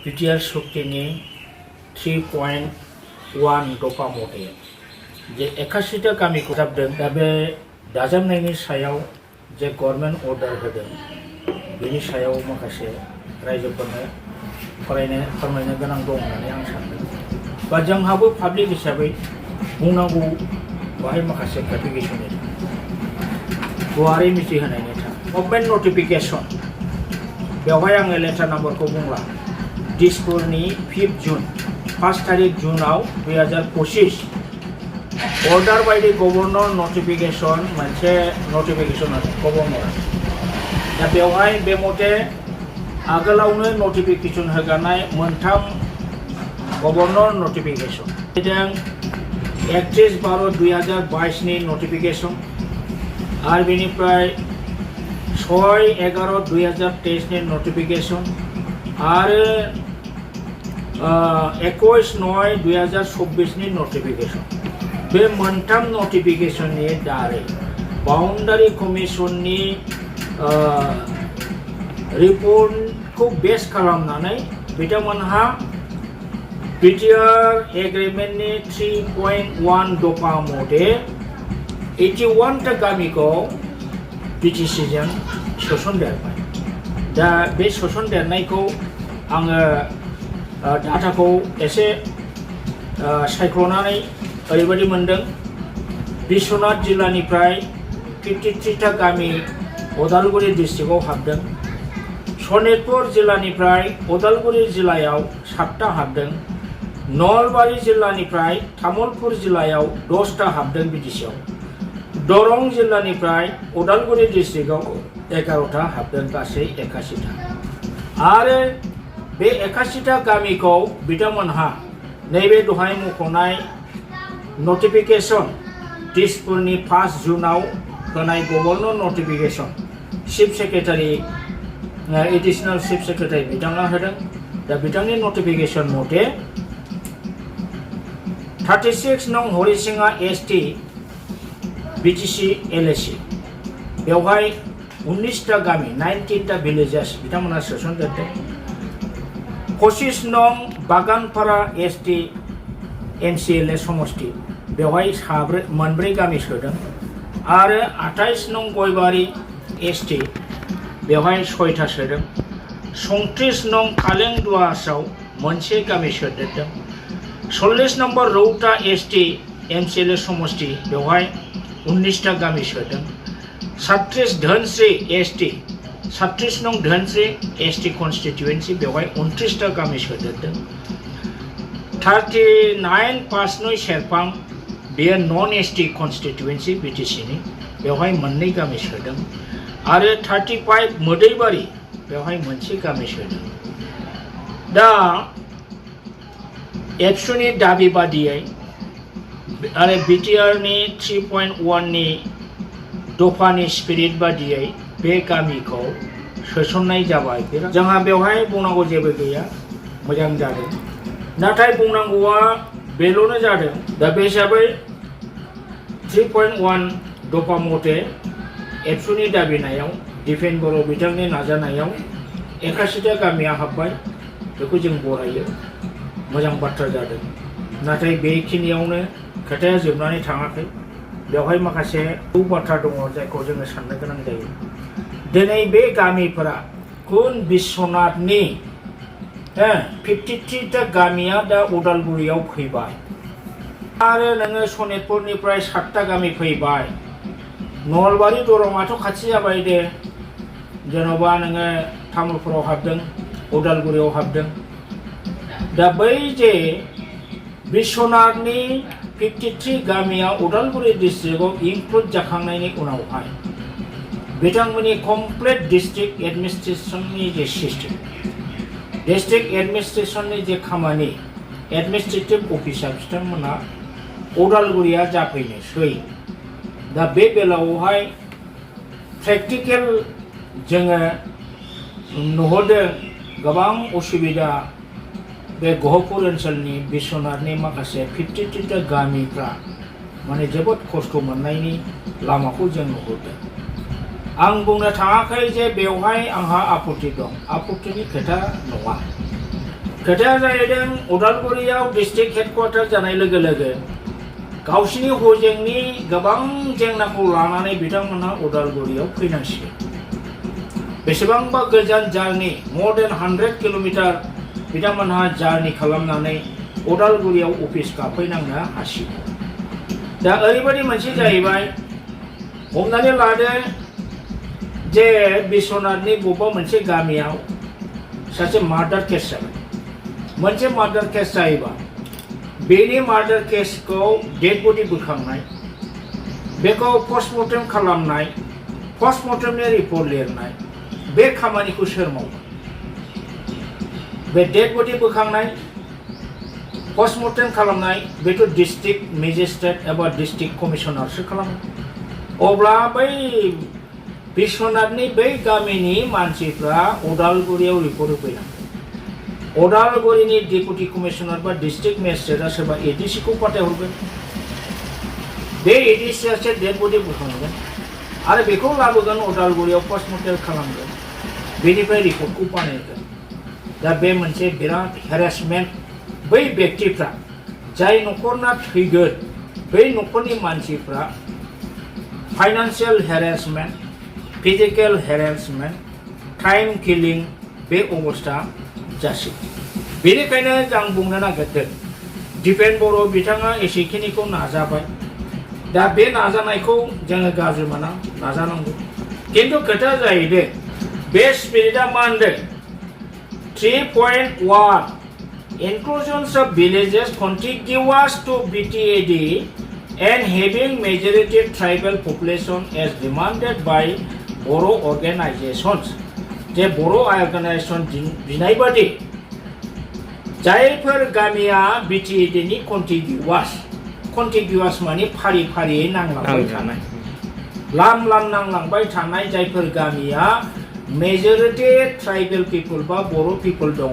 BTR शक्तिनि 3.1 दफा मथे जे 81टा गामिखौ दाजाबदों। दा बे दाजाबनायनि सायाव जे गभर्नमेन्ट अर्डार होदों बेनि सायाव माखासे रायजोफोरनो फोरमायनो गोनां दं होननानै आं सानदों। बा जोंहाबो पाब्लिक हिसाबै बुंनांगौ बाहाय माखासे क्लारिफिकेसननि गुवारै मिथिहोनायनि थाखाय गभर्नमेन्ट नटिफिकेसन बेवहाय आङो लेटार नाम्बारखौ बुंला। दिसपुरनि 5 जुन 1 तारिख जुनाव 2025 order by the governor notification मोनसे नटिफिकेसन आरो गवर्नर। दा बेवहाय बे मथे आगोलावनो नटिफिकेसन होगानाय मोनथाम गवर्नर नटिफिकेसन फैदों। 31/12/2022 नि नटिफिकेसन आरो बेनिफ्राय 6/11/2023 नि नटिफिकेसन आरो 21/9/2024 नि नटिफिकेसन। बे मोनथाम नटिफिकेसननि दारै बाउन्डारि कमिसननि रिपर्टखौ बेस खालामनानै बिथांमोनहा बिटिआर एग्रिमेन्टनि 3.1 दफा मथे 81टा गामिखौ बिटिसिजों सोसनदेरबाय। दा बे सोसनदेरनायखौ आङो डाटाखौ एसे सायख'नानै ओरैबायदि मोनदों। बिश्वनाथ जिल्लानिफ्राय 53टा गामि उदालगुरि डिस्ट्रिक्टआव हाबदों। सनितपुर जिल्लानिफ्राय उदालगुरि जिल्लायाव 7टा हाबदों। नलबारि जिल्लानिफ्राय तामुलपुर जिल्लायाव 10टा हाबदों बिटिसिआव। दरं जिल्लानिफ्राय उदालगुरि डिस्ट्रिक्टआव 11टा हाबदों, गासै 81टा। आरो बे 81टा गामिखौ बिथांमोनहा नैबे दहाय मख'नाय नटिफिकेसन दिसपुरनि 5 जुनाव होनाय governor notification chief secretary additional chief secretary बिथाङा होदों। दा बिथांनि नटिफिकेसन मथे 36 नं हरिसिङा ST बिटिसि LAC बेवहाय 19टा गामि 19टा भिलेजेस बिथांमोना सोसनदेरदों। 25 नं बागानपारा ST NCLA समष्टि बेवहाय मोनब्रै गामि सोदों। आरो 28 नं गयबारि ST बेवहाय 6टा सोदों। 37 नं कालेंदुवासाव मोनसे गामि सोदेरदों। 40 नम्बर रौता ST MCLA समष्टि बेवहाय 19टा गामि सोदों। 37 धोनस्री ST 37 नं धोनस्री ST कन्स्टिट्युएन्सि बेवहाय 29टा गामि सोदेरदों। 39 पासनय सेरफां बेयो नन ST कन्स्टिट्युएन्सि बिटिसिनि बेवहाय मोननै गामि सोदों। आरो 35 मोदैबारि बेवहाय मोनसे गामि सोदों। दा एबसुनि दाबि बादियै आरो बिटिआरनि 3.1 नि दफानि स्पिरिट बादियै बे गामिखौ सोसननाय जाबाय। जोंहा बेवहाय बुंनांगौ जेबो गैया, मोजां जादों। नाथाय बुंनांगौआ बेल'नो जादों। दा बे हिसाबै 3.1 दफा मथे एबसुनि दाबिनायाव दिपेन बर' बिथांनि नाजानायाव 81टा गामिया हाबबाय। बेखौ जों बरायो, मोजां बाथ्रा जादों। नाथाय बेखिनियावनो खोथाया जोबनानै थाङाखै। बेवहाय माखासे बाथ्रा दङ जायखौ जोङो साननो गोनां जायो। दिनै बे गामिफोरा खुन बिश्वनाथनि 53टा गामिया दा उदालगुरियाव फैबाय। आरो नोङो सनितपुरनिफ्राय 7टा गामि फैबाय। नलबारि दरंआथ' खाथि जाबाय दे, जेन'बा नोङो तामुलपुराव हाबदों, उदालगुरियाव हाबदों। दा बै जे बिश्वनाथनि 53 गामिया उदालगुरि डिस्ट्रिक्टआव इनक्लुड जाखांनायनि उनावहाय बिथांमोननि कमप्लिट डिस्ट्रिक्ट एडमिनिस्ट्रेसननि जे सिस्टेम, डिस्ट्रिक्ट एडमिनिस्ट्रेसननि जे खामानि, एडमिनिस्ट्रेटिभ अफिसार बिथांमोना उदालगुरिया जाफैनोसै। दा बे बेलायावहाय प्रेक्टिकेल जोङो नुहरदों गोबां असुबिदा। बे गहपुर ओनसोलनि बिश्वनाथनि माखासे 53टा गामिफ्रा माने जोबोद खस्थ' मोननायनि लामाखौ जों नुहुरदों। आं बुंनो थाङाखै जे बेवहाय आंहा आपत्ति दं, आपत्तिनि खोथा नङा। खोथाया जाहैदों उदालगुरियाव डिस्ट्रिक्ट हेडक्वार्टार जानाय लोगो लोगो गावसिनि हजोंनि गोबां जेंनाखौ लानानै बिथांमोनहा उदालगुरियाव फैनांसिगोन बेसेबांबा गोजान जार्नि more than 100 किल'मिटार बिथांमोनहा जार्नि खालामनानै उदालगुरियाव अफिस गाफैनांनो हासिगोन दा ओरैबायदि मोनसे जाहैबाय हमनानै लादो जे बिश्वनाथनि बबेबा मोनसे गामियाव सासे मार्डार केस जाबाय मोनसे मार्डार केस जायोबा बेनि मार्डार केसखौ डेड बडि बोखांनाय बेखौ पस्टमर्टेम खालामनाय पस्टमर्टेमनि रिपर्ट लिरनाय बे खामानिखौ सोर मावगोन बे डेड बडि बोखांनाय पस्टमर्टेम खालामनाय बेथ' डिस्ट्रिक्ट मेजिस्ट्रेट एबा डिस्ट्रिक्ट कमिशनारसो खालामो अब्ला बै बिश्वनाथनि बै गामिनि मानसिफ्रा उदालगुरियाव रिपर्ट होफैनांगोन उदालगुरिनि डेपुटि कमिशनार बा डिस्ट्रिक्ट मेजिस्ट्रेटआ सोरबा एडिसिखौ फाथायहरगोन बे एडिसियासो डेड बडि बोखांगोन आरो बेखौ लाबोगोन उदालगुरियाव पस्टमर्टेम खालामगोन बेनिफ्राय रिपर्टखौ बानायगोन दा बे मोनसे बिराद हेरेसमेन्ट बै व्यक्तिफ्रा जाय न'खरना थैगोन बै न'खरनि मानसिफ्रा financial harassment physical harassment time killing बे अबस्था जासिगोन बेनिखायनो आं बुंनो नागिरदों दिपेन बर' बिथाङा एसेखिनिखौ नाजाबाय दा बे नाजानायखौ जोङो गाज्रि मोना नाजानांगौ खिन्थु खोथाया जाहैदों बे स्पिरिटआ मा होनदों 3.1 inclusions of villages contiguous to BTAD and having majority tribal population as demanded by Boro organizations जे Boro organization बिनाय बादि जायफोर गामिया BTAD नि contiguous माने फारि फारियै नांलांबाय थानाय लाम नांलांबाय थानाय जायफोर गामिया मेजरिटी ट्राइबल पिपल बा बर' पिपल दङ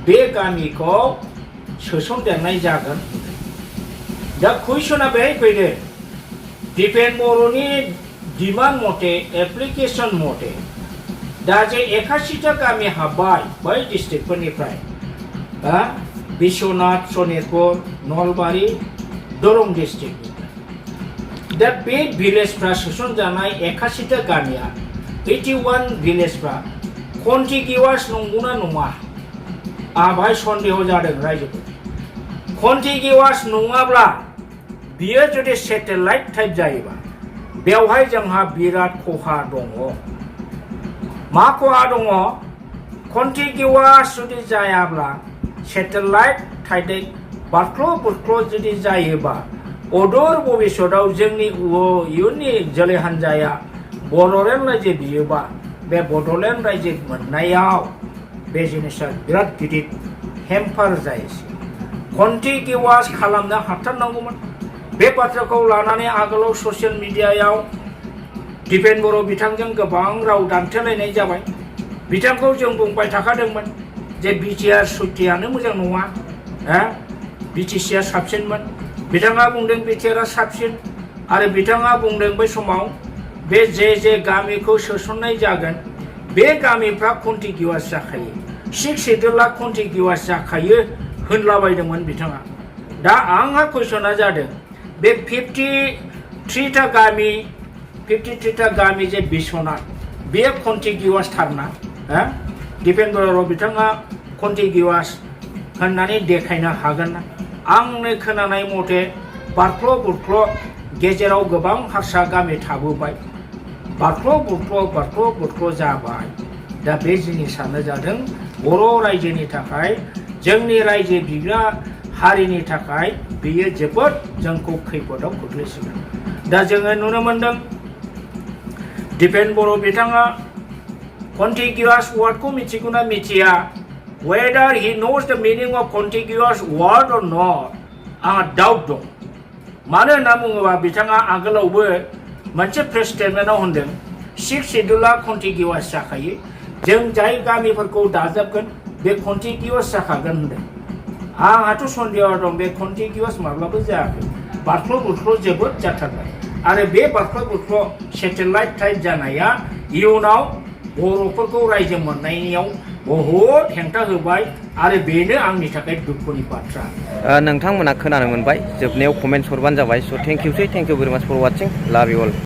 बे गामिखौ सोसनदेरनाय जागोन दा कुइसना बेहाय फैदों दिपेन बर'नि डिमान्ड मथे एप्लिकेशन मथे दा जे 81टा गामि हाबबाय बै डिस्ट्रिक्टफोरनिफ्राय बिश्वनाथ सनितपुर नलबारि दरं डिस्ट्रिक्टनिफ्राय दा बे भिलेजफ्रा सोसनजानाय 81टा गामिया 81 भिलेजफ्रा कन्टिगिउवास नंगौना नङा आबाय सन्देह जादों रायजोफोर कन्टिगिउवास नङाब्ला बियो जुदि सेटेलाइट टाइप जायोबा बेवहाय जोंहा बिराद खहा दङ मा खहा दङ कन्टिगिउवास जुदि जायाब्ला सेटेलाइट टाइप बारख्ल' जुदि जायोबा अदूर भबिष्यतआव जोंनि इयुननि जोलै हान्जाया बड'लेण्ड रायजो बियोबा बे बड'लेण्ड रायजो मोननायाव बे जिनिसा बिराद गिदिर हेम्पार जायोसै कन्टिगिउवास खालामनो हाथारनांगौमोन बे बाथ्राखौ लानानै आगोलाव ससियेल मिडियायाव दिपेन बर' बिथांजों गोबां राव दान्थेलायनाय जाबाय बिथांखौ जों बुंबाय थाखादोंमोन जे बिटिआर सुक्तियानो मोजां नङा बिटिसिआ साबसिनमोन बिथाङा बुंदों बिटिआरआ साबसिन आरो बिथाङा बुंदों बै समाव बे जे गामिखौ सोसननाय जागोन बे गामिफ्रा कन्टिगिउवास जाखायो 6 शेड्युलआ कन्टिगिउवास जाखायो होनलाबायदोंमोन बिथाङा दा आंहा कुइसना जादों बे 53टा गामि जे बिश्वनाथ बे कन्टिगिउवास थारना दिपेन बर' बिथाङा कन्टिगिउवास होननानै देखायनो हागोन ना आंनो खोनानाय मथे बारख्ल' गेजेराव गोबां हारसा गामि थाबोबाय बारख्ल' जाबाय दा बे जिनिसानो जादों बर' रायजोनि थाखाय जोंनि रायजो बिग्रा हारिनि थाखाय बेयो जोबोद जोंखौ खैफोदाव खोख्लैसिगोन दा जोङो नुनो मोनदों दिपेन बर' बिथाङा कन्टिगिउवास वार्डखौ मिथिगौना मिथिया whether he knows the meaning of contiguous word or not आंहा डाउट दं मानो होनना बुङोबा बिथाङा आगोलावबो मोनसे प्रेस स्टेटमेन्टआव होनदों 6 शेड्युलआ कन्टिगिउवास जाखायो जों जाय गामिफोरखौ दाजाबगोन बे कन्टिगिउवास जाखागोन होनदों आंहाथ' सन्देह दं बे कन्टिगिउवास माब्लाबो जायाखै बारख्ल' जोबोद जाथारबाय आरो बे बारख्ल' सेटेलाइट टाइप जानाया इयुनाव बर'फोरखौ रायजो मोननायाव बहुद हेंथा होबाय आरो बेनो आंनि थाखाय दुखुनि बाथ्रा। नोंथांमोना खोनानो मोनबाय जोबनायाव कमेन्ट्स हरबानो जाबाय। स' थेंक इउ भेरि माच फर वाचिं, लाभ इउ अल।